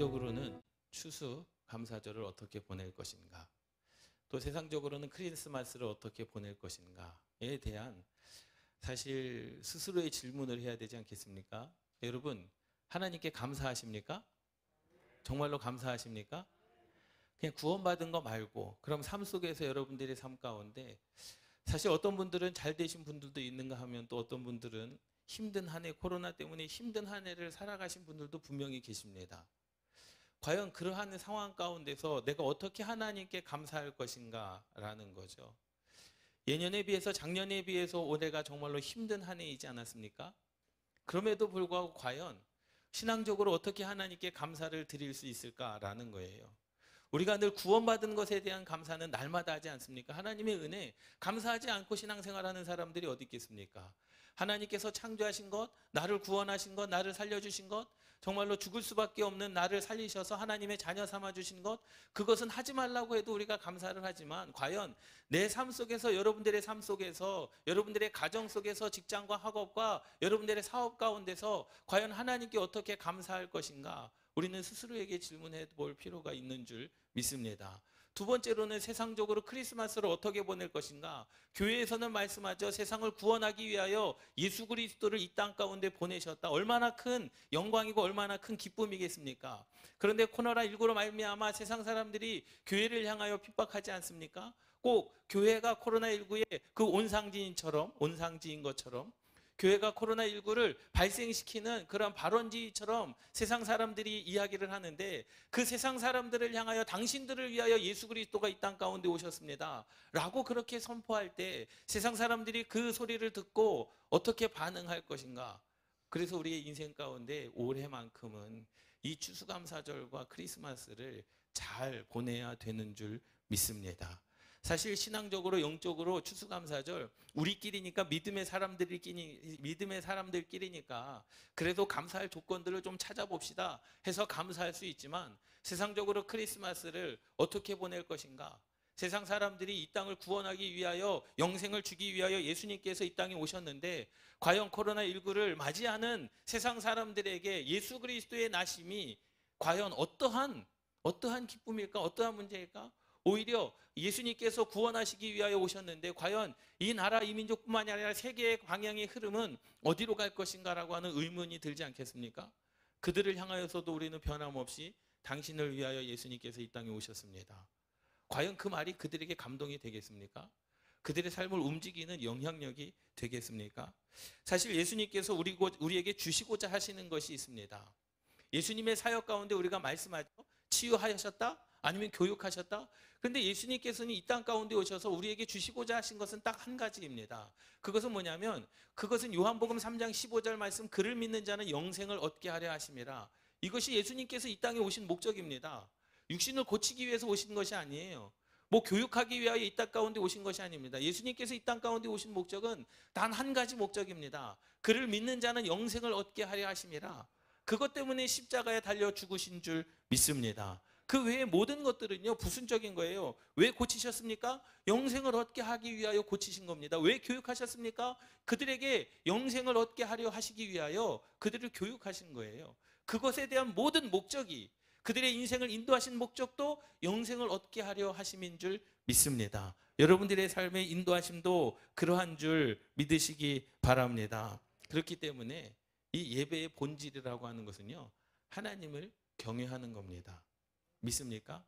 세상적으로는 추수 감사절을 어떻게 보낼 것인가, 또 세상적으로는 크리스마스를 어떻게 보낼 것인가에 대한 사실 스스로의 질문을 해야 되지 않겠습니까? 여러분, 하나님께 감사하십니까? 정말로 감사하십니까? 그냥 구원받은 거 말고, 그럼 삶 속에서 여러분들의 삶 가운데 사실 어떤 분들은 잘 되신 분들도 있는가 하면, 또 어떤 분들은 힘든 한 해, 코로나 때문에 힘든 한 해를 살아가신 분들도 분명히 계십니다. 과연 그러한 상황 가운데서 내가 어떻게 하나님께 감사할 것인가 라는 거죠. 예년에 비해서, 작년에 비해서 올해가 정말로 힘든 한 해이지 않았습니까? 그럼에도 불구하고 과연 신앙적으로 어떻게 하나님께 감사를 드릴 수 있을까라는 거예요. 우리가 늘 구원받은 것에 대한 감사는 날마다 하지 않습니까? 하나님의 은혜, 감사하지 않고 신앙생활하는 사람들이 어디 있겠습니까? 하나님께서 창조하신 것, 나를 구원하신 것, 나를 살려주신 것, 정말로 죽을 수밖에 없는 나를 살리셔서 하나님의 자녀 삼아주신 것, 그것은 하지 말라고 해도 우리가 감사를 하지만, 과연 내 삶 속에서, 여러분들의 삶 속에서, 여러분들의 가정 속에서, 직장과 학업과 여러분들의 사업 가운데서 과연 하나님께 어떻게 감사할 것인가, 우리는 스스로에게 질문해 볼 필요가 있는 줄 믿습니다. 두 번째로는 세상적으로 크리스마스를 어떻게 보낼 것인가. 교회에서는 말씀하죠. 세상을 구원하기 위하여 예수 그리스도를 이 땅 가운데 보내셨다. 얼마나 큰 영광이고 얼마나 큰 기쁨이겠습니까? 그런데 코로나19로 말미암아 세상 사람들이 교회를 향하여 핍박하지 않습니까? 꼭 교회가 코로나19의 그 온상지인 것처럼 교회가 코로나19를 발생시키는 그런 발원지처럼 세상 사람들이 이야기를 하는데, 그 세상 사람들을 향하여 당신들을 위하여 예수 그리스도가 이 땅 가운데 오셨습니다 라고 그렇게 선포할 때 세상 사람들이 그 소리를 듣고 어떻게 반응할 것인가. 그래서 우리의 인생 가운데 올해만큼은 이 추수감사절과 크리스마스를 잘 보내야 되는 줄 믿습니다. 사실 신앙적으로, 영적으로 추수감사절 우리끼리니까, 믿음의 사람들끼리니까 그래도 감사할 조건들을 좀 찾아봅시다 해서 감사할 수 있지만, 세상적으로 크리스마스를 어떻게 보낼 것인가. 세상 사람들이 이 땅을 구원하기 위하여, 영생을 주기 위하여 예수님께서 이 땅에 오셨는데, 과연 코로나19를 맞이하는 세상 사람들에게 예수 그리스도의 나심이 과연 어떠한 기쁨일까, 어떠한 문제일까? 오히려 예수님께서 구원하시기 위하여 오셨는데 과연 이 나라, 이 민족뿐만이 아니라 세계의 방향의 흐름은 어디로 갈 것인가라고 하는 의문이 들지 않겠습니까? 그들을 향하여서도 우리는 변함없이 당신을 위하여 예수님께서 이 땅에 오셨습니다. 과연 그 말이 그들에게 감동이 되겠습니까? 그들의 삶을 움직이는 영향력이 되겠습니까? 사실 예수님께서 우리에게 주시고자 하시는 것이 있습니다. 예수님의 사역 가운데 우리가 말씀하죠. 치유하셨다? 아니면 교육하셨다? 그런데 예수님께서는 이 땅 가운데 오셔서 우리에게 주시고자 하신 것은 딱 한 가지입니다. 그것은 뭐냐면, 그것은 요한복음 3장 15절 말씀, 그를 믿는 자는 영생을 얻게 하려 하심이라. 이것이 예수님께서 이 땅에 오신 목적입니다. 육신을 고치기 위해서 오신 것이 아니에요. 뭐 교육하기 위하여 이 땅 가운데 오신 것이 아닙니다. 예수님께서 이 땅 가운데 오신 목적은 단 한 가지 목적입니다. 그를 믿는 자는 영생을 얻게 하려 하심이라. 그것 때문에 십자가에 달려 죽으신 줄 믿습니다. 그 외의 모든 것들은요, 부순적인 거예요. 왜 고치셨습니까? 영생을 얻게 하기 위하여 고치신 겁니다. 왜 교육하셨습니까? 그들에게 영생을 얻게 하려 하시기 위하여 그들을 교육하신 거예요. 그것에 대한 모든 목적이, 그들의 인생을 인도하신 목적도 영생을 얻게 하려 하심인 줄 믿습니다. 여러분들의 삶의 인도하심도 그러한 줄 믿으시기 바랍니다. 그렇기 때문에 이 예배의 본질이라고 하는 것은요, 하나님을 경외하는 겁니다. 믿습니까?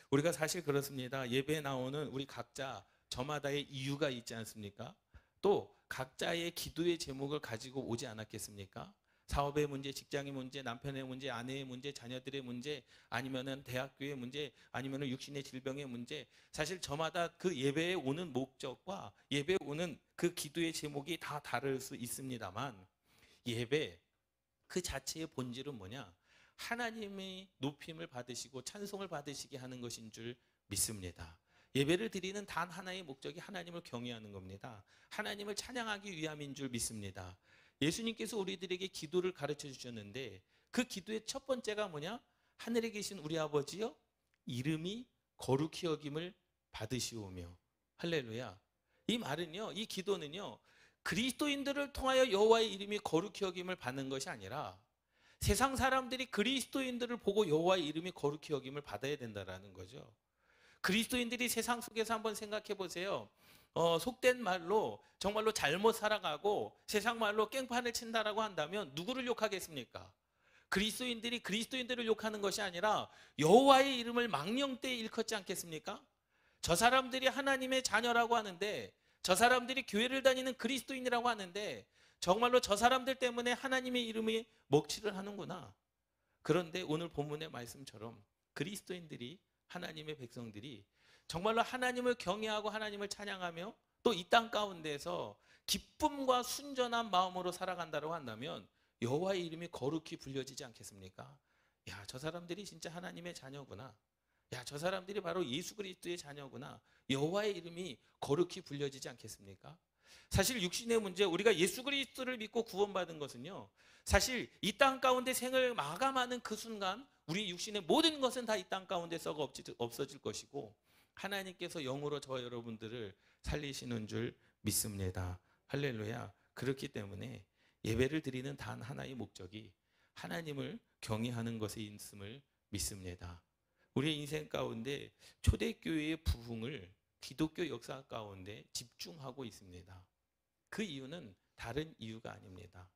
우리가 사실 그렇습니다. 예배에 나오는 우리 각자 저마다의 이유가 있지 않습니까? 또 각자의 기도의 제목을 가지고 오지 않았겠습니까? 사업의 문제, 직장의 문제, 남편의 문제, 아내의 문제, 자녀들의 문제, 아니면은 대학교의 문제, 아니면은 육신의 질병의 문제. 사실 저마다 그 예배에 오는 목적과 예배에 오는 그 기도의 제목이 다 다를 수 있습니다만, 예배 그 자체의 본질은 뭐냐? 하나님의 높임을 받으시고 찬송을 받으시게 하는 것인 줄 믿습니다. 예배를 드리는 단 하나의 목적이 하나님을 경외하는 겁니다. 하나님을 찬양하기 위함인 줄 믿습니다. 예수님께서 우리들에게 기도를 가르쳐 주셨는데, 그 기도의 첫 번째가 뭐냐? 하늘에 계신 우리 아버지여, 이름이 거룩히 여김을 받으시오며. 할렐루야. 이 말은요, 이 기도는요, 그리스도인들을 통하여 여호와의 이름이 거룩히 여김을 받는 것이 아니라 세상 사람들이 그리스도인들을 보고 여호와의 이름이 거룩히 여김을 받아야 된다라는 거죠. 그리스도인들이 세상 속에서 한번 생각해 보세요. 속된 말로 정말로 잘못 살아가고 세상 말로 깽판을 친다라고 한다면 누구를 욕하겠습니까? 그리스도인들이 그리스도인들을 욕하는 것이 아니라 여호와의 이름을 망령되이 일컫지 않겠습니까? 저 사람들이 하나님의 자녀라고 하는데, 저 사람들이 교회를 다니는 그리스도인이라고 하는데 정말로 저 사람들 때문에 하나님의 이름이 먹칠을 하는구나. 그런데 오늘 본문의 말씀처럼 그리스도인들이, 하나님의 백성들이 정말로 하나님을 경외하고 하나님을 찬양하며 또 이 땅 가운데서 기쁨과 순전한 마음으로 살아간다고 한다면 여호와의 이름이 거룩히 불려지지 않겠습니까? 야, 저 사람들이 진짜 하나님의 자녀구나. 야, 저 사람들이 바로 예수 그리스도의 자녀구나. 여호와의 이름이 거룩히 불려지지 않겠습니까? 사실 육신의 문제, 우리가 예수 그리스도를 믿고 구원받은 것은요, 사실 이 땅 가운데 생을 마감하는 그 순간 우리 육신의 모든 것은 다 이 땅 가운데 썩어 없어질 것이고 하나님께서 영으로 저와 여러분들을 살리시는 줄 믿습니다. 할렐루야. 그렇기 때문에 예배를 드리는 단 하나의 목적이 하나님을 경외하는 것에 있음을 믿습니다. 우리의 인생 가운데 초대교회의 부흥을 기독교 역사 가운데 집중하고 있습니다. 그 이유는 다른 이유가 아닙니다.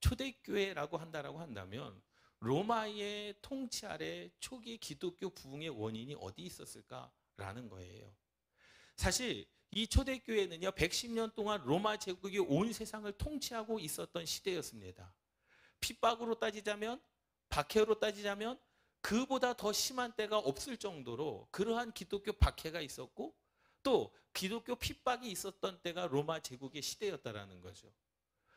초대교회라고 한다면 로마의 통치 아래 초기 기독교 부흥의 원인이 어디 있었을까라는 거예요. 사실 이 초대교회는요, 110년 동안 로마 제국이 온 세상을 통치하고 있었던 시대였습니다. 핍박으로 따지자면, 박해로 따지자면 그보다 더 심한 때가 없을 정도로 그러한 기독교 박해가 있었고 또 기독교 핍박이 있었던 때가 로마 제국의 시대였다라는 거죠.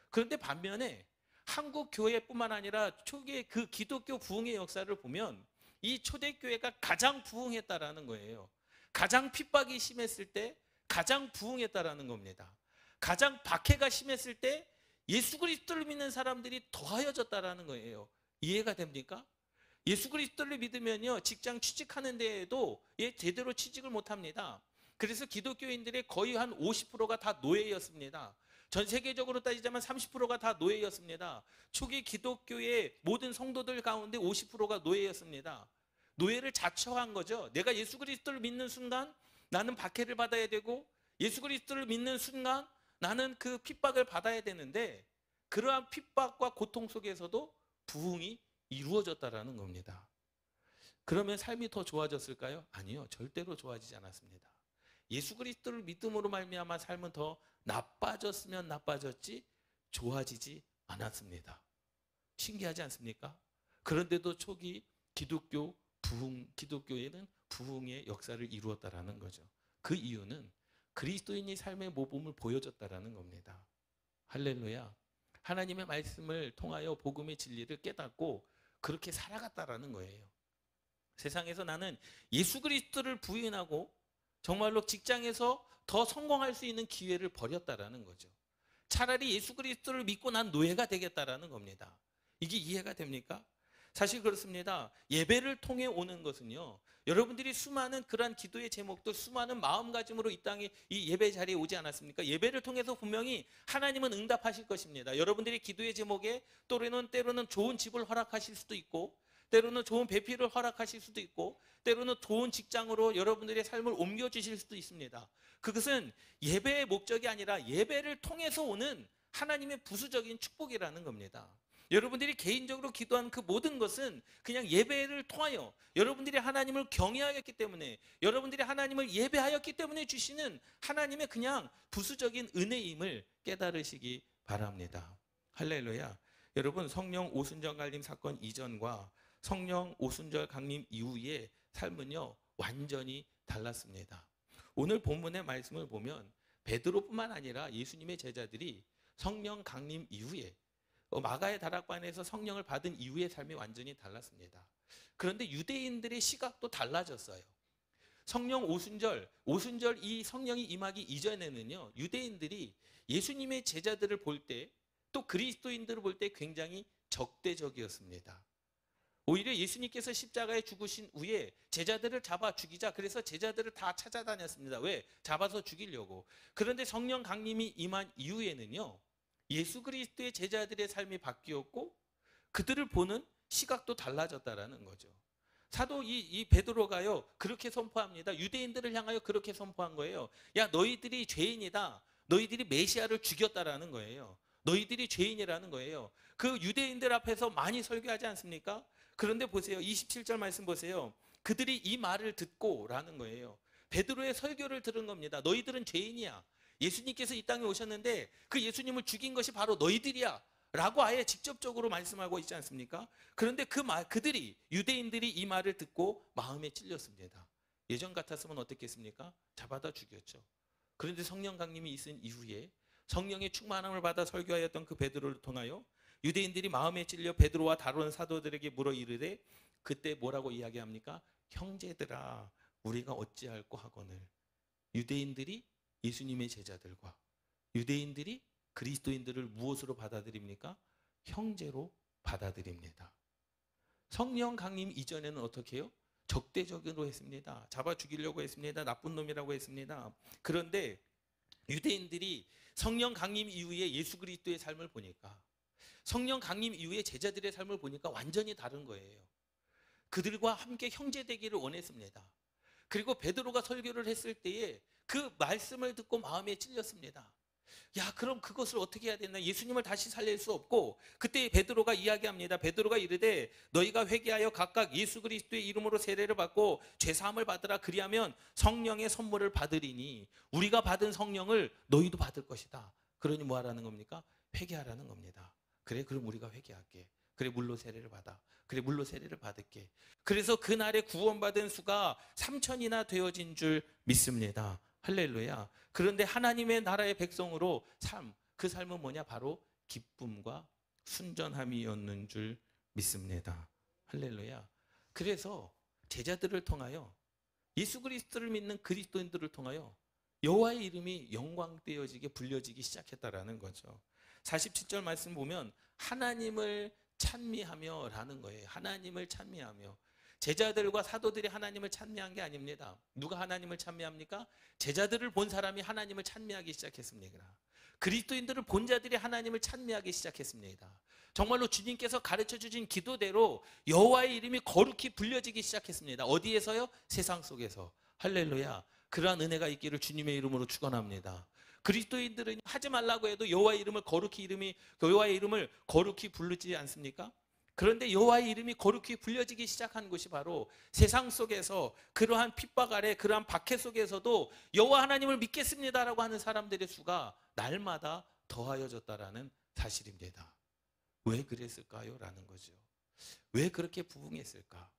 그런데 반면에 한국 교회뿐만 아니라 초기의 그 기독교 부흥의 역사를 보면 이 초대교회가 가장 부흥했다라는 거예요. 가장 핍박이 심했을 때 가장 부흥했다라는 겁니다. 가장 박해가 심했을 때 예수 그리스도를 믿는 사람들이 더하여졌다라는 거예요. 이해가 됩니까? 예수 그리스도를 믿으면요, 직장 취직하는 데에도 제대로 취직을 못합니다. 그래서 기독교인들의 거의 한 50%가 다 노예였습니다. 전 세계적으로 따지자면 30%가 다 노예였습니다. 초기 기독교의 모든 성도들 가운데 50%가 노예였습니다. 노예를 자처한 거죠. 내가 예수 그리스도를 믿는 순간 나는 박해를 받아야 되고 예수 그리스도를 믿는 순간 나는 그 핍박을 받아야 되는데 그러한 핍박과 고통 속에서도 부흥이 이루어졌다라는 겁니다. 그러면 삶이 더 좋아졌을까요? 아니요, 절대로 좋아지지 않았습니다. 예수 그리스도를 믿음으로 말미암아 삶은 더 나빠졌으면 나빠졌지 좋아지지 않았습니다. 신기하지 않습니까? 그런데도 초기 기독교에는 부흥의 역사를 이루었다라는 거죠. 그 이유는 그리스도인이 삶의 모범을 보여줬다라는 겁니다. 할렐루야. 하나님의 말씀을 통하여 복음의 진리를 깨닫고 그렇게 살아갔다라는 거예요. 세상에서 나는 예수 그리스도를 부인하고 정말로 직장에서 더 성공할 수 있는 기회를 버렸다라는 거죠. 차라리 예수 그리스도를 믿고 난 노예가 되겠다라는 겁니다. 이게 이해가 됩니까? 사실 그렇습니다. 예배를 통해 오는 것은요, 여러분들이 수많은 그러한 기도의 제목들, 수많은 마음가짐으로 이 땅에 이 예배 자리에 오지 않았습니까? 예배를 통해서 분명히 하나님은 응답하실 것입니다. 여러분들이 기도의 제목에 때로는 좋은 집을 허락하실 수도 있고 때로는 좋은 배필을 허락하실 수도 있고 때로는 좋은 직장으로 여러분들의 삶을 옮겨주실 수도 있습니다. 그것은 예배의 목적이 아니라 예배를 통해서 오는 하나님의 부수적인 축복이라는 겁니다. 여러분들이 개인적으로 기도한 그 모든 것은 그냥 예배를 통하여 여러분들이 하나님을 경외하였기 때문에 여러분들이 하나님을 예배하였기 때문에 주시는 하나님의 그냥 부수적인 은혜임을 깨달으시기 바랍니다. 할렐루야. 여러분, 성령 오순절 강림 사건 이전과 성령 오순절 강림 이후의 삶은요, 완전히 달랐습니다. 오늘 본문의 말씀을 보면 베드로뿐만 아니라 예수님의 제자들이 성령 강림 이후에 마가의 다락방에서 성령을 받은 이후의 삶이 완전히 달랐습니다. 그런데 유대인들의 시각도 달라졌어요. 성령 오순절 이 성령이 임하기 이전에는요, 유대인들이 예수님의 제자들을 볼 때 또 그리스도인들을 볼 때 굉장히 적대적이었습니다. 오히려 예수님께서 십자가에 죽으신 후에 제자들을 잡아 죽이자, 그래서 제자들을 다 찾아다녔습니다. 왜? 잡아서 죽이려고. 그런데 성령 강림이 임한 이후에는요, 예수 그리스도의 제자들의 삶이 바뀌었고 그들을 보는 시각도 달라졌다라는 거죠. 사도 이 베드로가요 그렇게 선포합니다. 유대인들을 향하여 그렇게 선포한 거예요. 야, 너희들이 죄인이다. 너희들이 메시아를 죽였다라는 거예요. 너희들이 죄인이라는 거예요. 그 유대인들 앞에서 많이 설교하지 않습니까? 그런데 보세요. 27절 말씀 보세요. 그들이 이 말을 듣고 라는 거예요. 베드로의 설교를 들은 겁니다. 너희들은 죄인이야. 예수님께서 이 땅에 오셨는데 그 예수님을 죽인 것이 바로 너희들이야 라고 아예 직접적으로 말씀하고 있지 않습니까? 그런데 그들이 유대인들이 이 말을 듣고 마음에 찔렸습니다. 예전 같았으면 어떻겠습니까? 잡아다 죽였죠. 그런데 성령 강림이 있은 이후에 성령의 충만함을 받아 설교하였던 그 베드로를 통하여 유대인들이 마음에 찔려 베드로와 다른 사도들에게 물어 이르되, 그때 뭐라고 이야기합니까? 형제들아, 우리가 어찌할꼬 하거늘. 유대인들이 예수님의 제자들과 유대인들이 그리스도인들을 무엇으로 받아들입니까? 형제로 받아들입니다. 성령 강림 이전에는 어떻게 해요? 적대적으로 했습니다. 잡아 죽이려고 했습니다. 나쁜 놈이라고 했습니다. 그런데 유대인들이 성령 강림 이후에 예수 그리스도의 삶을 보니까, 성령 강림 이후에 제자들의 삶을 보니까 완전히 다른 거예요. 그들과 함께 형제 되기를 원했습니다. 그리고 베드로가 설교를 했을 때에 그 말씀을 듣고 마음에 찔렸습니다. 야, 그럼 그것을 어떻게 해야 되나? 예수님을 다시 살릴 수 없고, 그때 베드로가 이야기합니다. 베드로가 이르되 너희가 회개하여 각각 예수 그리스도의 이름으로 세례를 받고 죄사함을 받으라. 그리하면 성령의 선물을 받으리니 우리가 받은 성령을 너희도 받을 것이다. 그러니 뭐 하라는 겁니까? 회개하라는 겁니다. 그래, 그럼 우리가 회개할게. 그래, 물로 세례를 받아. 그래, 물로 세례를 받을게. 그래서 그날에 구원받은 수가 3,000이나 되어진 줄 믿습니다. 할렐루야. 그런데 하나님의 나라의 백성으로 그 삶은 뭐냐? 바로 기쁨과 순전함이었는 줄 믿습니다. 할렐루야. 그래서 제자들을 통하여, 예수 그리스도를 믿는 그리스도인들을 통하여 여호와의 이름이 영광되어지게 불려지기 시작했다라는 거죠. 47절 말씀 보면 하나님을 찬미하며 라는 거예요. 하나님을 찬미하며. 제자들과 사도들이 하나님을 찬미한 게 아닙니다. 누가 하나님을 찬미합니까? 제자들을 본 사람이 하나님을 찬미하기 시작했습니다. 그리스도인들을 본 자들이 하나님을 찬미하기 시작했습니다. 정말로 주님께서 가르쳐 주신 기도대로 여호와의 이름이 거룩히 불려지기 시작했습니다. 어디에서요? 세상 속에서. 할렐루야. 그러한 은혜가 있기를 주님의 이름으로 축원합니다. 그리스도인들은 하지 말라고 해도 여호와의 이름을 거룩히 부르지 않습니까? 그런데 여호와의 이름이 거룩히 불려지기 시작한 것이 바로 세상 속에서, 그러한 핍박 아래, 그러한 박해 속에서도 여호와 하나님을 믿겠습니다라고 하는 사람들의 수가 날마다 더하여졌다라는 사실입니다. 왜 그랬을까요? 라는 거죠. 왜 그렇게 부흥했을까?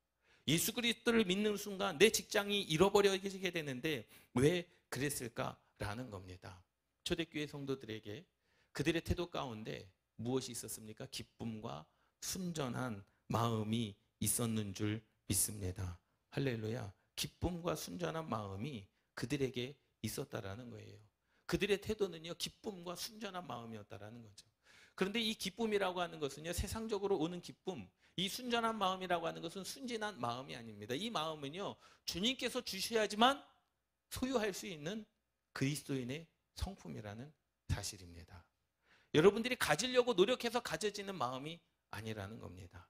예수 그리스도를 믿는 순간 내 직장이 잃어버려지게 되는데 왜 그랬을까라는 겁니다. 초대교회 성도들에게 그들의 태도 가운데 무엇이 있었습니까? 기쁨과 순전한 마음이 있었는 줄 믿습니다. 할렐루야. 기쁨과 순전한 마음이 그들에게 있었다라는 거예요. 그들의 태도는요, 기쁨과 순전한 마음이었다라는 거죠. 그런데 이 기쁨이라고 하는 것은요, 세상적으로 오는 기쁨, 이 순전한 마음이라고 하는 것은 순진한 마음이 아닙니다. 이 마음은요, 주님께서 주셔야지만 소유할 수 있는 그리스도인의 성품이라는 사실입니다. 여러분들이 가지려고 노력해서 가져지는 마음이 아니라는 겁니다.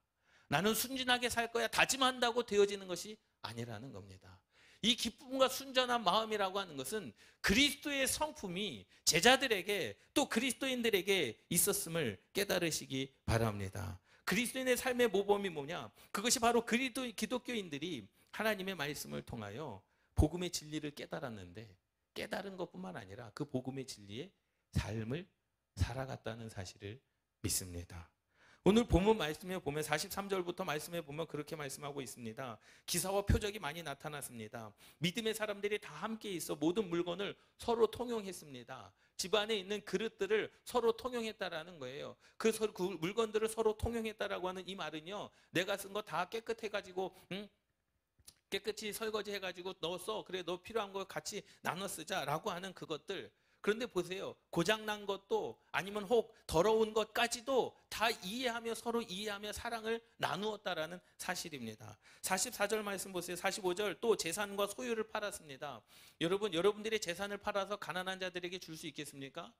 나는 순진하게 살 거야 다짐한다고 되어지는 것이 아니라는 겁니다. 이 기쁨과 순전한 마음이라고 하는 것은 그리스도의 성품이 제자들에게 또 그리스도인들에게 있었음을 깨달으시기 바랍니다. 그리스도인의 삶의 모범이 뭐냐? 그것이 바로 기독교인들이 하나님의 말씀을 통하여 복음의 진리를 깨달았는데, 깨달은 것뿐만 아니라 그 복음의 진리의 삶을 살아갔다는 사실을 믿습니다. 오늘 본문 말씀에 보면 43절부터 말씀에 보면 그렇게 말씀하고 있습니다. 기사와 표적이 많이 나타났습니다. 믿음의 사람들이 다 함께 있어 모든 물건을 서로 통용했습니다. 집안에 있는 그릇들을 서로 통용했다라는 거예요. 그 물건들을 서로 통용했다라고 하는 이 말은요, 내가 쓴 거 다 깨끗해가지고 깨끗이 설거지해가지고 넣었어. 그래, 너 필요한 거 같이 나눠 쓰자라고 하는 그것들. 그런데 보세요. 고장난 것도 아니면 혹 더러운 것까지도 다 이해하며 서로 이해하며 사랑을 나누었다라는 사실입니다. 44절 말씀 보세요. 45절 또 재산과 소유를 팔았습니다. 여러분들의 재산을 팔아서 가난한 자들에게 줄 수 있겠습니까?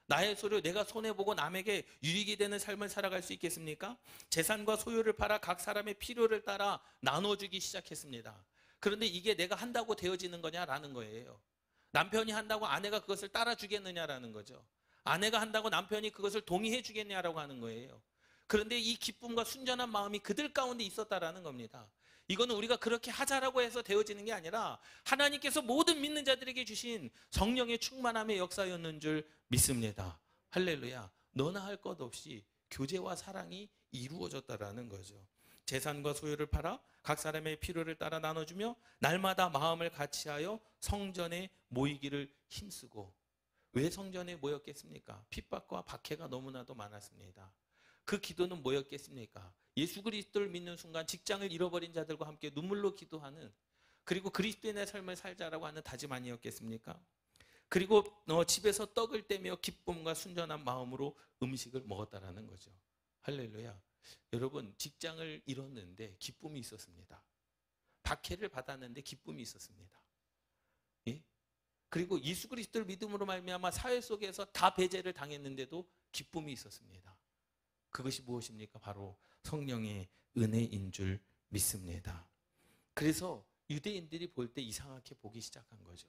나의 소유 내가 손해보고 남에게 유익이 되는 삶을 살아갈 수 있겠습니까? 재산과 소유를 팔아 각 사람의 필요를 따라 나눠주기 시작했습니다. 그런데 이게 내가 한다고 되어지는 거냐라는 거예요. 남편이 한다고 아내가 그것을 따라주겠느냐라는 거죠. 아내가 한다고 남편이 그것을 동의해 주겠냐라고 하는 거예요. 그런데 이 기쁨과 순전한 마음이 그들 가운데 있었다라는 겁니다. 이거는 우리가 그렇게 하자라고 해서 되어지는 게 아니라 하나님께서 모든 믿는 자들에게 주신 성령의 충만함의 역사였는 줄 믿습니다. 할렐루야. 너나 할 것 없이 교제와 사랑이 이루어졌다라는 거죠. 재산과 소유를 팔아 각 사람의 필요를 따라 나눠주며 날마다 마음을 같이하여 성전에 모이기를 힘쓰고. 왜 성전에 모였겠습니까? 핍박과 박해가 너무나도 많았습니다. 그 기도는 뭐였겠습니까? 예수 그리스도를 믿는 순간 직장을 잃어버린 자들과 함께 눈물로 기도하는, 그리고 그리스도인의 삶을 살자라고 하는 다짐 아니었겠습니까? 그리고 집에서 떡을 떼며 기쁨과 순전한 마음으로 음식을 먹었다라는 거죠. 할렐루야. 여러분, 직장을 잃었는데 기쁨이 있었습니다. 박해를 받았는데 기쁨이 있었습니다. 예? 그리고 예수 그리스도를 믿음으로 말미암아 사회 속에서 다 배제를 당했는데도 기쁨이 있었습니다. 그것이 무엇입니까? 바로 성령의 은혜인 줄 믿습니다. 그래서 유대인들이 볼 때 이상하게 보기 시작한 거죠.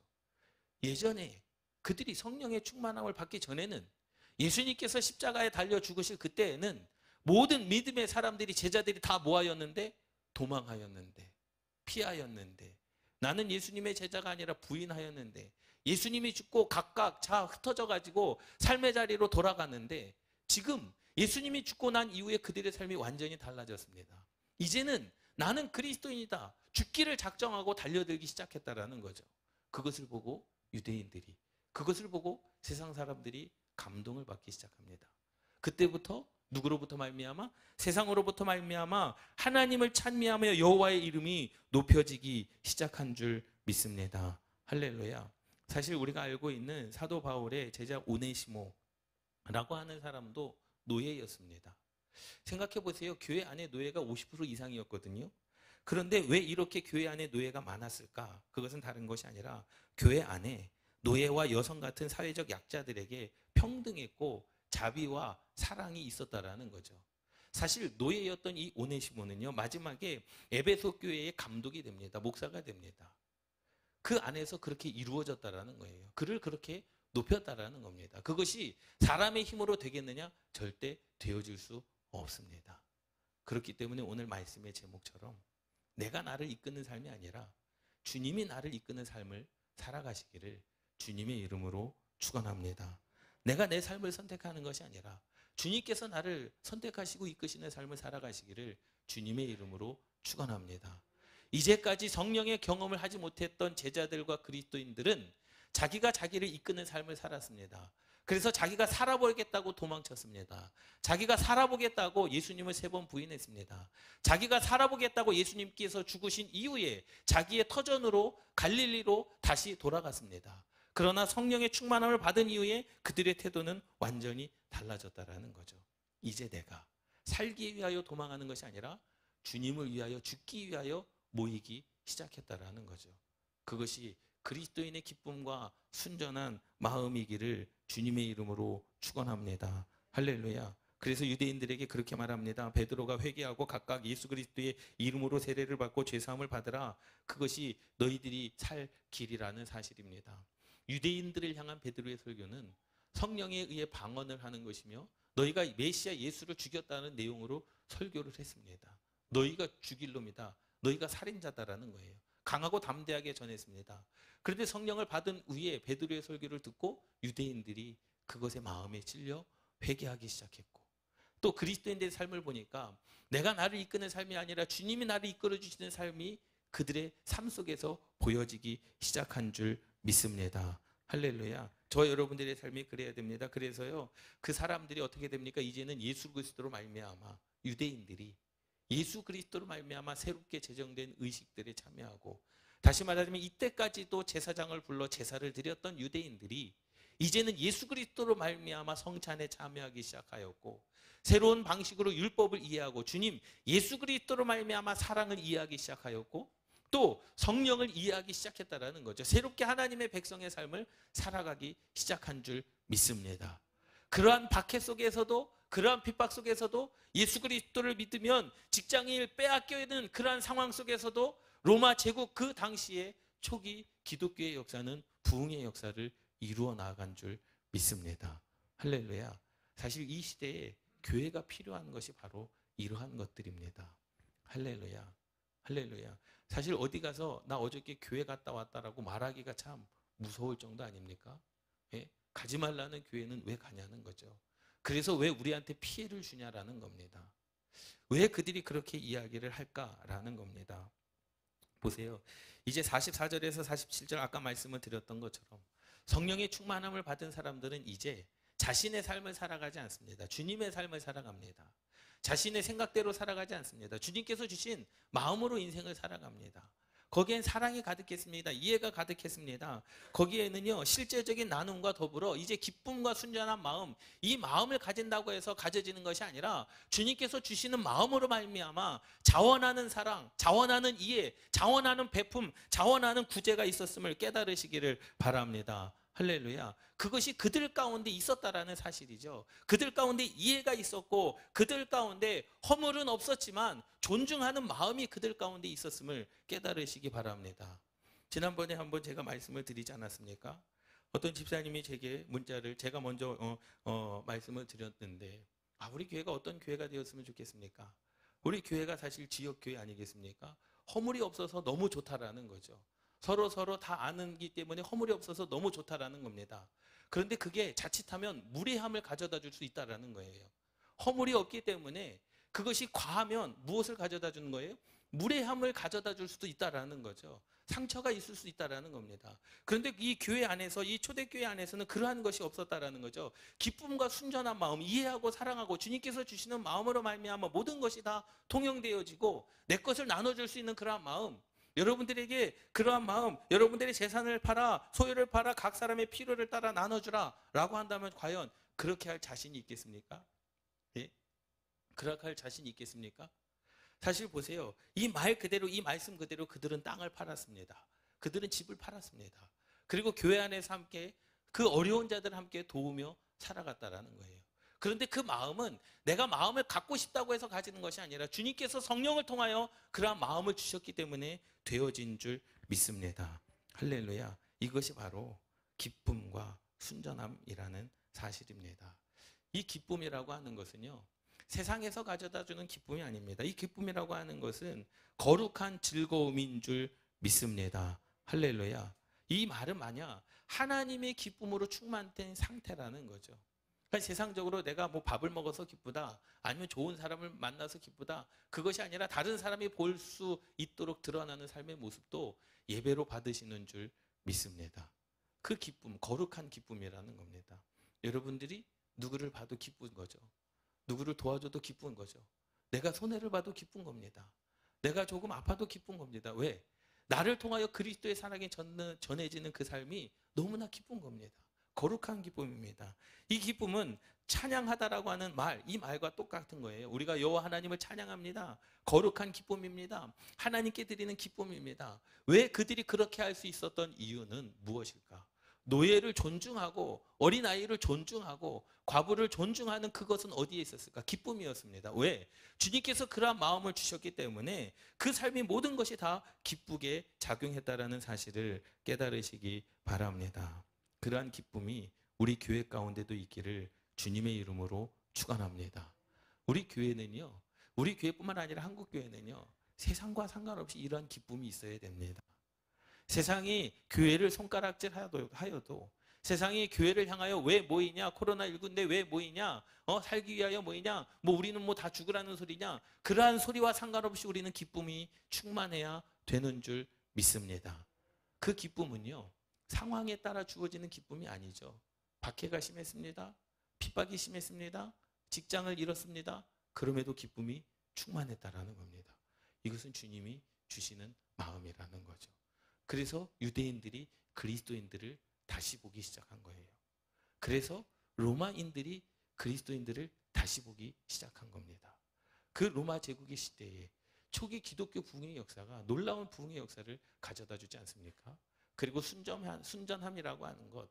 예전에 그들이 성령의 충만함을 받기 전에는, 예수님께서 십자가에 달려 죽으실 그때에는 모든 믿음의 사람들이, 제자들이 다 모아였는데 도망하였는데, 피하였는데, 나는 예수님의 제자가 아니라 부인하였는데, 예수님이 죽고 각각 자 흩어져 가지고 삶의 자리로 돌아갔는데, 지금 예수님이 죽고 난 이후에 그들의 삶이 완전히 달라졌습니다. 이제는 나는 그리스도인이다, 죽기를 작정하고 달려들기 시작했다라는 거죠. 그것을 보고 유대인들이, 그것을 보고 세상 사람들이 감동을 받기 시작합니다. 그때부터 누구로부터 말미암아? 세상으로부터 말미암아 하나님을 찬미하며 여호와의 이름이 높여지기 시작한 줄 믿습니다. 할렐루야. 사실 우리가 알고 있는 사도 바울의 제자 오네시모라고 하는 사람도 노예였습니다. 생각해 보세요. 교회 안에 노예가 50% 이상이었거든요. 그런데 왜 이렇게 교회 안에 노예가 많았을까? 그것은 다른 것이 아니라 교회 안에 노예와 여성 같은 사회적 약자들에게 평등했고 자비와 사랑이 있었다라는 거죠. 사실 노예였던 이 오네시모는요, 마지막에 에베소 교회의 감독이 됩니다. 목사가 됩니다. 그 안에서 그렇게 이루어졌다라는 거예요. 그를 그렇게 높였다라는 겁니다. 그것이 사람의 힘으로 되겠느냐? 절대 되어질 수 없습니다. 그렇기 때문에 오늘 말씀의 제목처럼 내가 나를 이끄는 삶이 아니라 주님이 나를 이끄는 삶을 살아가시기를 주님의 이름으로 축원합니다. 내가 내 삶을 선택하는 것이 아니라 주님께서 나를 선택하시고 이끄시는 삶을 살아가시기를 주님의 이름으로 축원합니다. 이제까지 성령의 경험을 하지 못했던 제자들과 그리스도인들은 자기가 자기를 이끄는 삶을 살았습니다. 그래서 자기가 살아보겠다고 도망쳤습니다. 자기가 살아보겠다고 예수님을 3번 부인했습니다. 자기가 살아보겠다고 예수님께서 죽으신 이후에 자기의 터전으로 갈릴리로 다시 돌아갔습니다. 그러나 성령의 충만함을 받은 이후에 그들의 태도는 완전히 달라졌다라는 거죠. 이제 내가 살기 위하여 도망하는 것이 아니라 주님을 위하여 죽기 위하여 모이기 시작했다라는 거죠. 그것이 그리스도인의 기쁨과 순전한 마음이기를 주님의 이름으로 축원합니다. 할렐루야. 그래서 유대인들에게 그렇게 말합니다. 베드로가 회개하고 각각 예수 그리스도의 이름으로 세례를 받고 죄사함을 받으라. 그것이 너희들이 살 길이라는 사실입니다. 유대인들을 향한 베드로의 설교는 성령에 의해 방언을 하는 것이며 너희가 메시아 예수를 죽였다는 내용으로 설교를 했습니다. 너희가 죽일 놈이다. 너희가 살인자다라는 거예요. 강하고 담대하게 전했습니다. 그런데 성령을 받은 후에 베드로의 설교를 듣고 유대인들이 그것에 마음에 찔려 회개하기 시작했고, 또 그리스도인들의 삶을 보니까 내가 나를 이끄는 삶이 아니라 주님이 나를 이끌어 주시는 삶이 그들의 삶 속에서 보여지기 시작한 줄 믿습니다. 할렐루야. 저 여러분들의 삶이 그래야 됩니다. 그래서요, 그 사람들이 어떻게 됩니까? 이제는 예수 그리스도로 말미암아 유대인들이 예수 그리스도로 말미암아 새롭게 제정된 의식들에 참여하고, 다시 말하자면 이때까지도 제사장을 불러 제사를 드렸던 유대인들이 이제는 예수 그리스도로 말미암아 성찬에 참여하기 시작하였고, 새로운 방식으로 율법을 이해하고 주님 예수 그리스도로 말미암아 사랑을 이해하기 시작하였고, 또 성령을 이해하기 시작했다라는 거죠. 새롭게 하나님의 백성의 삶을 살아가기 시작한 줄 믿습니다. 그러한 박해 속에서도, 그러한 핍박 속에서도 예수 그리스도를 믿으면 직장인을 빼앗겨있는 그러한 상황 속에서도 로마 제국 그 당시에 초기 기독교의 역사는 부흥의 역사를 이루어 나아간 줄 믿습니다. 할렐루야. 사실 이 시대에 교회가 필요한 것이 바로 이러한 것들입니다. 할렐루야. 할렐루야. 사실 어디 가서 나 어저께 교회 갔다 왔다라고 말하기가 참 무서울 정도 아닙니까? 예? 가지 말라는 교회는 왜 가냐는 거죠. 그래서 왜 우리한테 피해를 주냐라는 겁니다. 왜 그들이 그렇게 이야기를 할까라는 겁니다. 보세요. 이제 44절에서 47절 아까 말씀을 드렸던 것처럼 성령의 충만함을 받은 사람들은 이제 자신의 삶을 살아가지 않습니다. 주님의 삶을 살아갑니다. 자신의 생각대로 살아가지 않습니다. 주님께서 주신 마음으로 인생을 살아갑니다. 거기엔 사랑이 가득했습니다. 이해가 가득했습니다. 거기에는요, 실제적인 나눔과 더불어 이제 기쁨과 순전한 마음, 이 마음을 가진다고 해서 가져지는 것이 아니라 주님께서 주시는 마음으로 말미암아 자원하는 사랑, 자원하는 이해, 자원하는 베품, 자원하는 구제가 있었음을 깨달으시기를 바랍니다. 할렐루야. 그것이 그들 가운데 있었다라는 사실이죠. 그들 가운데 이해가 있었고 그들 가운데 허물은 없었지만 존중하는 마음이 그들 가운데 있었음을 깨달으시기 바랍니다. 지난번에 한번 제가 말씀을 드리지 않았습니까? 어떤 집사님이 제게 문자를, 제가 먼저 말씀을 드렸는데, 우리 교회가 어떤 교회가 되었으면 좋겠습니까? 우리 교회가 사실 지역교회 아니겠습니까? 허물이 없어서 너무 좋다라는 거죠. 서로 다 아는기 때문에 허물이 없어서 너무 좋다라는 겁니다. 그런데 그게 자칫하면 무례함을 가져다 줄 수 있다라는 거예요. 허물이 없기 때문에 그것이 과하면 무엇을 가져다 주는 거예요? 무례함을 가져다 줄 수도 있다라는 거죠. 상처가 있을 수 있다라는 겁니다. 그런데 이 교회 안에서, 이 초대교회 안에서는 그러한 것이 없었다라는 거죠. 기쁨과 순전한 마음, 이해하고 사랑하고 주님께서 주시는 마음으로 말미암아 모든 것이 다 통용되어지고 내 것을 나눠줄 수 있는 그러한 마음, 여러분들에게 그러한 마음, 여러분들의 재산을 팔아, 소유를 팔아 각 사람의 필요를 따라 나눠주라 라고 한다면 과연 그렇게 할 자신이 있겠습니까? 예? 그렇게 할 자신이 있겠습니까? 사실 보세요. 이 말 그대로, 이 말씀 그대로 그들은 땅을 팔았습니다. 그들은 집을 팔았습니다. 그리고 교회 안에서 함께 그 어려운 자들을 함께 도우며 살아갔다라는 거예요. 그런데 그 마음은 내가 마음을 갖고 싶다고 해서 가지는 것이 아니라 주님께서 성령을 통하여 그러한 마음을 주셨기 때문에 되어진 줄 믿습니다. 할렐루야. 이것이 바로 기쁨과 순전함이라는 사실입니다. 이 기쁨이라고 하는 것은요, 세상에서 가져다주는 기쁨이 아닙니다. 이 기쁨이라고 하는 것은 거룩한 즐거움인 줄 믿습니다. 할렐루야. 이 말은 뭐냐? 하나님의 기쁨으로 충만된 상태라는 거죠. 그러니까 세상적으로 내가 뭐 밥을 먹어서 기쁘다, 아니면 좋은 사람을 만나서 기쁘다, 그것이 아니라 다른 사람이 볼 수 있도록 드러나는 삶의 모습도 예배로 받으시는 줄 믿습니다. 그 기쁨, 거룩한 기쁨이라는 겁니다. 여러분들이 누구를 봐도 기쁜 거죠. 누구를 도와줘도 기쁜 거죠. 내가 손해를 봐도 기쁜 겁니다. 내가 조금 아파도 기쁜 겁니다. 왜? 나를 통하여 그리스도의 사랑이 전해지는 그 삶이 너무나 기쁜 겁니다. 거룩한 기쁨입니다. 이 기쁨은 찬양하다라고 하는 말, 이 말과 똑같은 거예요. 우리가 여호와 하나님을 찬양합니다. 거룩한 기쁨입니다. 하나님께 드리는 기쁨입니다. 왜 그들이 그렇게 할 수 있었던 이유는 무엇일까? 노예를 존중하고 어린아이를 존중하고 과부를 존중하는 그것은 어디에 있었을까? 기쁨이었습니다. 왜? 주님께서 그러한 마음을 주셨기 때문에 그 삶의 모든 것이 다 기쁘게 작용했다라는 사실을 깨달으시기 바랍니다. 그러한 기쁨이 우리 교회 가운데도 있기를 주님의 이름으로 축원합니다. 우리 교회는요, 우리 교회뿐만 아니라 한국 교회는요, 세상과 상관없이 이러한 기쁨이 있어야 됩니다. 세상이 교회를 손가락질하여도, 세상이 교회를 향하여 왜 모이냐, 코로나19인데 왜 모이냐, 살기 위하여 모이냐, 뭐 우리는 뭐 다 죽으라는 소리냐, 그러한 소리와 상관없이 우리는 기쁨이 충만해야 되는 줄 믿습니다. 그 기쁨은요, 상황에 따라 주어지는 기쁨이 아니죠. 박해가 심했습니다. 핍박이 심했습니다. 직장을 잃었습니다. 그럼에도 기쁨이 충만했다라는 겁니다. 이것은 주님이 주시는 마음이라는 거죠. 그래서 유대인들이 그리스도인들을 다시 보기 시작한 거예요. 그래서 로마인들이 그리스도인들을 다시 보기 시작한 겁니다. 그 로마 제국의 시대에 초기 기독교 부흥의 역사가 놀라운 부흥의 역사를 가져다 주지 않습니까? 그리고 순전함이라고 하는 것,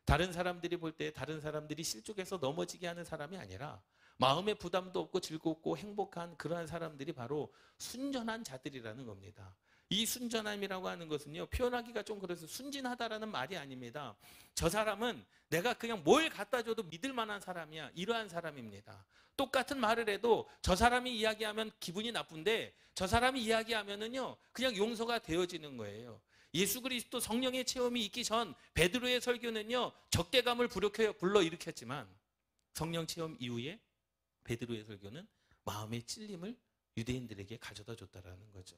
다른 사람들이 볼 때 다른 사람들이 실족해서 넘어지게 하는 사람이 아니라 마음의 부담도 없고 즐겁고 행복한 그러한 사람들이 바로 순전한 자들이라는 겁니다. 이 순전함이라고 하는 것은요, 표현하기가 좀 그래서 순진하다라는 말이 아닙니다. 저 사람은 내가 그냥 뭘 갖다 줘도 믿을 만한 사람이야, 이러한 사람입니다. 똑같은 말을 해도 저 사람이 이야기하면 기분이 나쁜데 저 사람이 이야기하면은요 그냥 용서가 되어지는 거예요. 예수 그리스도 성령의 체험이 있기 전 베드로의 설교는요 적대감을 불러일으켰지만 성령 체험 이후에 베드로의 설교는 마음의 찔림을 유대인들에게 가져다 줬다라는 거죠.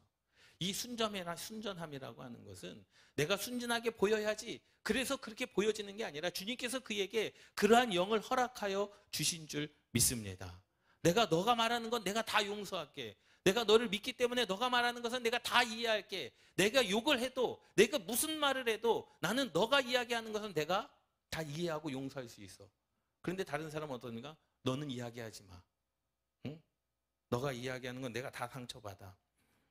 이 순전함이라고 하는 것은 내가 순진하게 보여야지, 그래서 그렇게 보여지는 게 아니라 주님께서 그에게 그러한 영을 허락하여 주신 줄 믿습니다. 너가 말하는 건 내가 다 용서할게. 내가 너를 믿기 때문에 너가 말하는 것은 내가 다 이해할게. 내가 욕을 해도, 내가 무슨 말을 해도 나는 너가 이야기하는 것은 내가 다 이해하고 용서할 수 있어. 그런데 다른 사람은 어떠니까? 너는 이야기하지 마. 응? 너가 이야기하는 건 내가 다 상처받아.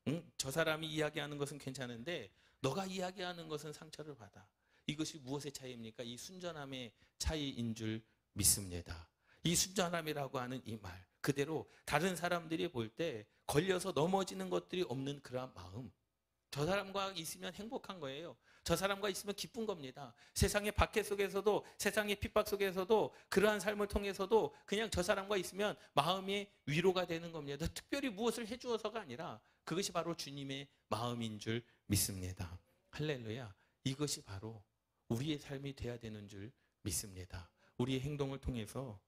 응? 저 사람이 이야기하는 것은 괜찮은데 너가 이야기하는 것은 상처를 받아. 이것이 무엇의 차이입니까? 이 순전함의 차이인 줄 믿습니다. 이 순전함이라고 하는 이 말 그대로 다른 사람들이 볼 때 걸려서 넘어지는 것들이 없는 그러한 마음, 저 사람과 있으면 행복한 거예요. 저 사람과 있으면 기쁜 겁니다. 세상의 박해 속에서도, 세상의 핍박 속에서도, 그러한 삶을 통해서도 그냥 저 사람과 있으면 마음이 위로가 되는 겁니다. 특별히 무엇을 해주어서가 아니라 그것이 바로 주님의 마음인 줄 믿습니다. 할렐루야. 이것이 바로 우리의 삶이 돼야 되는 줄 믿습니다. 우리의 행동을 통해서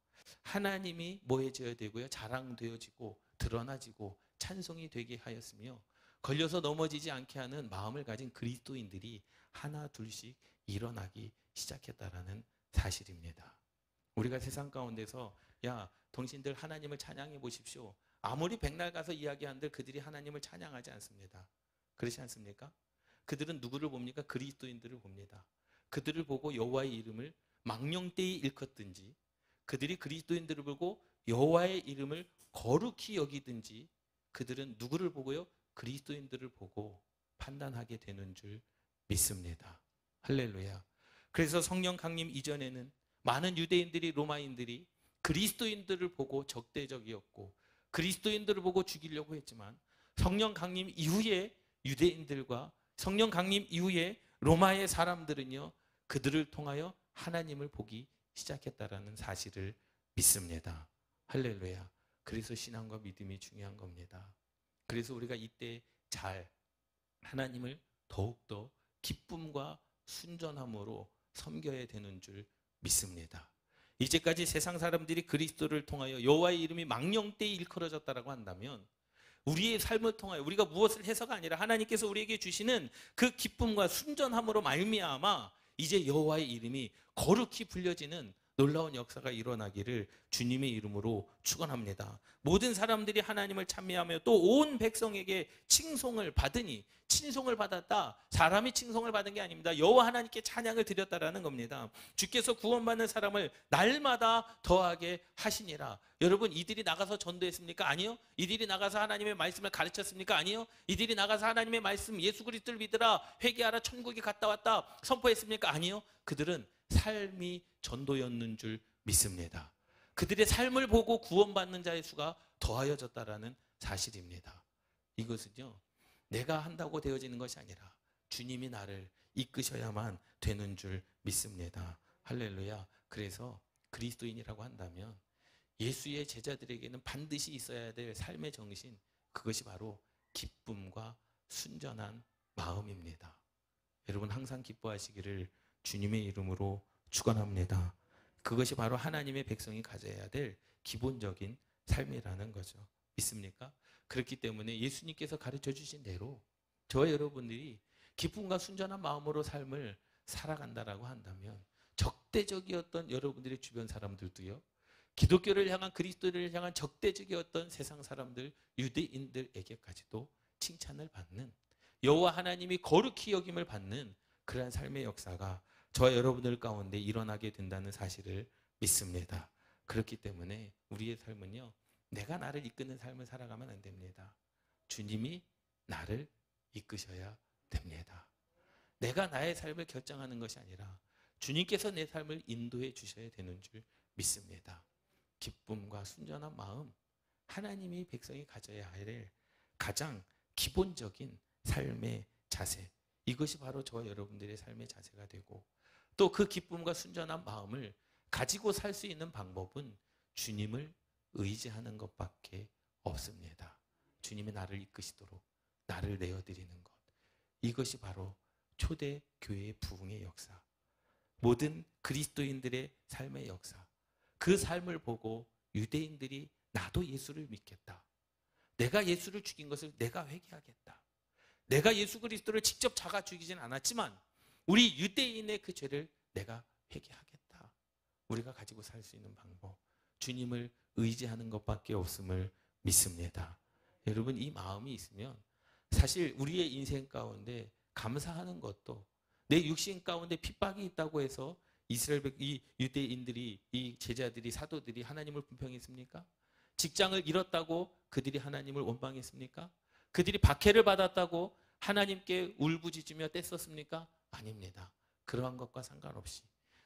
하나님이 뭐해져야 되고요, 자랑되어지고 드러나지고 찬송이 되게 하였으며 걸려서 넘어지지 않게 하는 마음을 가진 그리스도인들이 하나 둘씩 일어나기 시작했다라는 사실입니다. 우리가 세상 가운데서 야 당신들 하나님을 찬양해 보십시오, 아무리 백날 가서 이야기한들 그들이 하나님을 찬양하지 않습니다. 그렇지 않습니까? 그들은 누구를 봅니까? 그리스도인들을 봅니다. 그들을 보고 여호와의 이름을 망령되이 일컫든지, 그들이 그리스도인들을 보고 여호와의 이름을 거룩히 여기든지, 그들은 누구를 보고요? 그리스도인들을 보고 판단하게 되는 줄 믿습니다. 할렐루야. 그래서 성령 강림 이전에는 많은 유대인들이, 로마인들이 그리스도인들을 보고 적대적이었고 그리스도인들을 보고 죽이려고 했지만, 성령 강림 이후에 유대인들과 성령 강림 이후에 로마의 사람들은요 그들을 통하여 하나님을 보기 시작했다라는 사실을 믿습니다. 할렐루야. 그래서 신앙과 믿음이 중요한 겁니다. 그래서 우리가 이때 잘 하나님을 더욱더 기쁨과 순전함으로 섬겨야 되는 줄 믿습니다. 이제까지 세상 사람들이 그리스도를 통하여 여호와의 이름이 망령되이 일컬어졌다라고 한다면, 우리의 삶을 통하여 우리가 무엇을 해서가 아니라 하나님께서 우리에게 주시는 그 기쁨과 순전함으로 말미암아 이제 여호와의 이름이 거룩히 불려지는 놀라운 역사가 일어나기를 주님의 이름으로 축원합니다. 모든 사람들이 하나님을 찬미하며 또 온 백성에게 칭송을 받으니, 칭송을 받았다, 사람이 칭송을 받은 게 아닙니다. 여호와 하나님께 찬양을 드렸다라는 겁니다. 주께서 구원받는 사람을 날마다 더하게 하시니라. 여러분, 이들이 나가서 전도했습니까? 아니요. 이들이 나가서 하나님의 말씀을 가르쳤습니까? 아니요. 이들이 나가서 하나님의 말씀, 예수 그리스도를 믿으라, 회개하라, 천국이 갔다 왔다 선포했습니까? 아니요. 그들은 삶이 전도였는 줄 믿습니다. 그들의 삶을 보고 구원받는 자의 수가 더하여졌다라는 사실입니다. 이것은요 내가 한다고 되어지는 것이 아니라 주님이 나를 이끄셔야만 되는 줄 믿습니다. 할렐루야. 그래서 그리스도인이라고 한다면 예수의 제자들에게는 반드시 있어야 될 삶의 정신, 그것이 바로 기쁨과 순전한 마음입니다. 여러분 항상 기뻐하시기를 주님의 이름으로 축원합니다. 그것이 바로 하나님의 백성이 가져야 될 기본적인 삶이라는 거죠. 믿습니까? 그렇기 때문에 예수님께서 가르쳐 주신 대로 저와 여러분들이 기쁨과 순전한 마음으로 삶을 살아간다라고 한다면, 적대적이었던 여러분들의 주변 사람들도요, 기독교를 향한, 그리스도를 향한 적대적이었던 세상 사람들, 유대인들에게까지도 칭찬을 받는, 여호와 하나님이 거룩히 여김을 받는 그러한 삶의 역사가 저와 여러분들 가운데 일어나게 된다는 사실을 믿습니다. 그렇기 때문에 우리의 삶은요 내가 나를 이끄는 삶을 살아가면 안 됩니다. 주님이 나를 이끄셔야 됩니다. 내가 나의 삶을 결정하는 것이 아니라 주님께서 내 삶을 인도해 주셔야 되는 줄 믿습니다. 기쁨과 순전한 마음, 하나님이 백성이 가져야 할 가장 기본적인 삶의 자세, 이것이 바로 저와 여러분들의 삶의 자세가 되고, 또 그 기쁨과 순전한 마음을 가지고 살 수 있는 방법은 주님을 의지하는 것밖에 없습니다. 주님이 나를 이끄시도록 나를 내어드리는 것, 이것이 바로 초대 교회의 부흥의 역사, 모든 그리스도인들의 삶의 역사, 그 삶을 보고 유대인들이 나도 예수를 믿겠다, 내가 예수를 죽인 것을 내가 회개하겠다, 내가 예수 그리스도를 직접 잡아 죽이진 않았지만 우리 유대인의 그 죄를 내가 회개하겠다, 우리가 가지고 살 수 있는 방법, 주님을 의지하는 것밖에 없음을 믿습니다. 여러분, 이 마음이 있으면 사실 우리의 인생 가운데 감사하는 것도, 내 육신 가운데 핍박이 있다고 해서 이 유대인들이, 이 제자들이, 사도들이 하나님을 불평했습니까? 직장을 잃었다고 그들이 하나님을 원망했습니까? 그들이 박해를 받았다고 하나님께 울부짖으며 떼썼습니까? 아닙니다. 그러한 것과 상관없이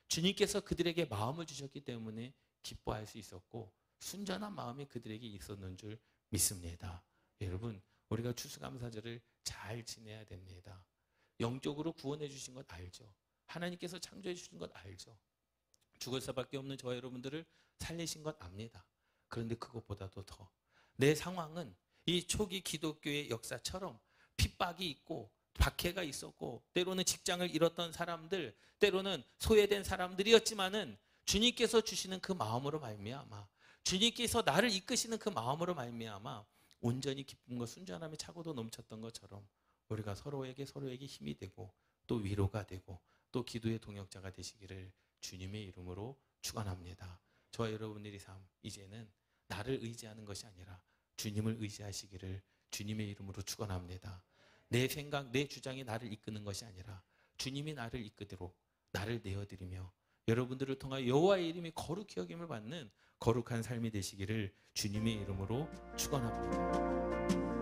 주님께서 그들에게 마음을 주셨기 때문에 기뻐할 수 있었고, 순전한 마음이 그들에게 있었는 줄 믿습니다. 여러분, 우리가 추수감사절을 잘 지내야 됩니다. 영적으로 구원해 주신 것 알죠? 하나님께서 창조해 주신 것 알죠? 죽을 수밖에 없는 저와 여러분들을 살리신 것 압니다. 그런데 그것보다도 더 내 상황은 이 초기 기독교의 역사처럼 핍박이 있고 박해가 있었고, 때로는 직장을 잃었던 사람들, 때로는 소외된 사람들이었지만은 주님께서 주시는 그 마음으로 말미암아, 주님께서 나를 이끄시는 그 마음으로 말미암아 온전히 기쁨과 순전함에 차고도 넘쳤던 것처럼 우리가 서로에게 힘이 되고 또 위로가 되고 또 기도의 동역자가 되시기를 주님의 이름으로 축원합니다. 저와 여러분들의 삶, 이제는 나를 의지하는 것이 아니라 주님을 의지하시기를 주님의 이름으로 축원합니다. 내 생각, 내 주장이 나를 이끄는 것이 아니라 주님이 나를 이끄도록 나를 내어드리며 여러분들을 통하여 여호와의 이름이 거룩히 여김을 받는 거룩한 삶이 되시기를 주님의 이름으로 축원합니다.